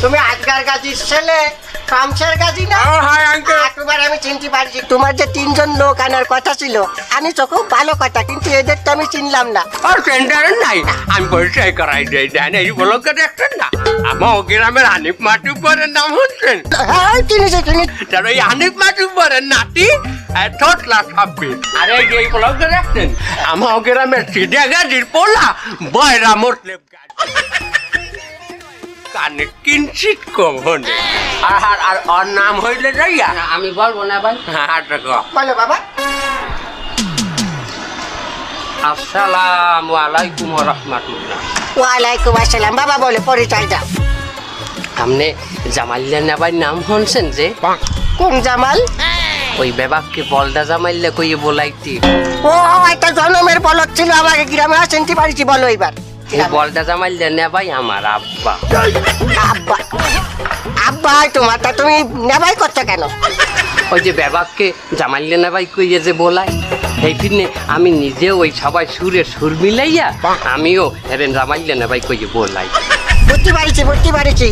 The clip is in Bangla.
তুমি আজকার গাছির ছেলে কামছের গাছি না? হ্যাঁ আঙ্কেল। একবার আমি চিনতে পারছি, তোমার যে 3 জন লোক আনার কথা ছিল, আমি তো খুব ভালো কথা, কিন্তু এদের তো আমি চিনলাম না। আর সেন্টারে নাই, আমি পরিচয় করাই দিই। দেন এই ব্লকে দেখছেন না, আমার গ্রামের হানিফ মাতুব্বরের নাম হচ্ছেন। হ্যাঁ চিনিছি। তার ওই হানিফ মাতুব্বরের নাতি ছোটলা সাব্বির। আর এই যে ব্লকে দেখছেন, আমার গ্রামের সিধা গাড়ির পোলা বয়রা মোটলেব গাড়ি। কানে কিঞ্চিত কম হনে। আর ওর নাম হইলে যাইয়া আমি বলবো না ভাই। হ্যাঁ বলো বাবা। আসসালামু আলাইকুম ওয়া রাহমাতুল্লাহ। ওয়ালাইকুম আসসালাম। বাবা বলে পরিচয় দাও। আপনি জামাইল্লা নেবাই নাম শুনছেন যে? কোন জামাল? ওই বেবাককে বলদা জামাইল্লা কইয়ে বলাইতি। ও একটা জন্মের বলদ ছিল, আমাকে গ্রামে চিনতে পারছি। বলো এবার। এই বলদা জামাইল্লা নেবাই আমার আব্বা। আব্বা? আব্বা তোমার, তা তুমি নেবাই করছো কেন? ওই যে বেবাককে জামাইল্লা নেবাই কইয়ে যে বলাই, এই ফিরনে আমি নিজে ওই সবাই সুর মিলাইয়া আমিও এরেন জামাইল্লা নেবাই কইয়ে বলাই। বুঝতে পারছি।